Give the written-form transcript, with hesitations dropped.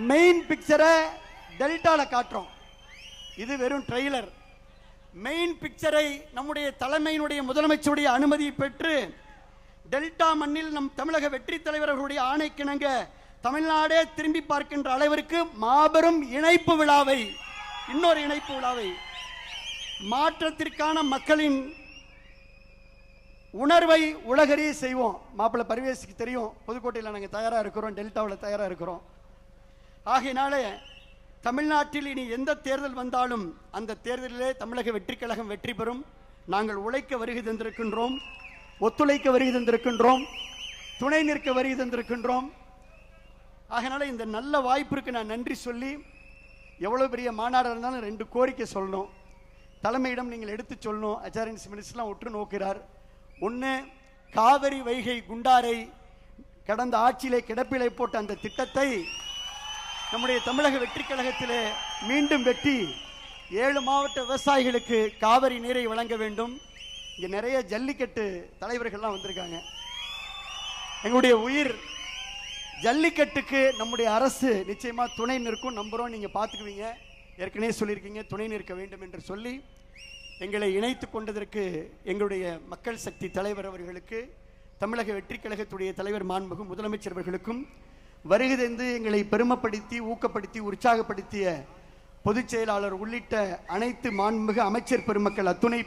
Main பிக்சரை டெல்டால காட்டுறோம். இது வெறும் ட்ரெய்லர். மெயின் பிக்சரை நம்முடைய தலைமையினுடைய முதலமைச்சருடைய அனுமதியை பெற்று டெல்டா மண்ணில் நம் தமிழக வெற்றி தலைவர்களுடைய ஆணைக்கிணங்க தமிழ்நாடே திரும்பி பார்க்கின்ற அளவிற்கு மாபெரும் இணைப்பு விழாவை, இன்னொரு இணைப்பு விழாவை, மாற்றத்திற்கான மக்களின் உணர்வை உலகறிய செய்வோம். மாப்பிள்ளை பரிவேஷுக்கு தெரியும், புதுக்கோட்டையில் நாங்கள் தயாராக இருக்கிறோம், டெல்டாவில் தயாராக இருக்கிறோம். ஆகையினால தமிழ்நாட்டில் இனி எந்த தேர்தல் வந்தாலும் அந்த தேர்தலிலே தமிழக வெற்றி கழகம் வெற்றி பெறும். நாங்கள் உழைக்க வருகை தந்திருக்கின்றோம், ஒத்துழைக்க வருகை தந்திருக்கின்றோம், துணை நிற்க வருகை தந்திருக்கின்றோம். ஆகையினால இந்த நல்ல வாய்ப்பிற்கு நான் நன்றி சொல்லி, எவ்வளோ பெரிய மாநாடாக இருந்தாலும் 2 கோரிக்கை சொல்லணும். தலைமையிடம் நீங்கள் எடுத்து சொல்லணும். அச்சாரியன்ஸ் மினிஸ்டர்லாம் உற்று நோக்கிறார். ஒன்று, காவிரி வைகை குண்டாரை கடந்த ஆட்சியிலே கிடப்பிலை போட்ட அந்த திட்டத்தை நம்முடைய தமிழக வெற்றி கழகத்திலே மீண்டும் வெட்டி 7 மாவட்ட விவசாயிகளுக்கு காவிரி நீரை வழங்க வேண்டும். இங்கே நிறைய ஜல்லிக்கட்டு தலைவர்கள்லாம் வந்திருக்காங்க. எங்களுடைய உயிர் ஜல்லிக்கட்டுக்கு நம்முடைய அரசு நிச்சயமா துணை நிற்கும், நம்புறோம். நீங்க பார்த்துக்குவீங்க, ஏற்கனவே சொல்லியிருக்கீங்க துணை நிற்க வேண்டும் என்று சொல்லி எங்களை இணைத்து கொண்டதற்கு எங்களுடைய மக்கள் சக்தி தலைவர் அவர்களுக்கு, தமிழக வெற்றி கழகத்துடைய தலைவர் மாண்புமிகு முதலமைச்சர் அவர்களுக்கும், வருகை தந்து எங்களை பெருமைப்படுத்தி ஊக்கப்படுத்தி உற்சாகப்படுத்திய பொதுச் செயலாளர் உள்ளிட்ட அனைத்து மாண்புமிகு அமைச்சர் பெருமக்கள் அத்துணை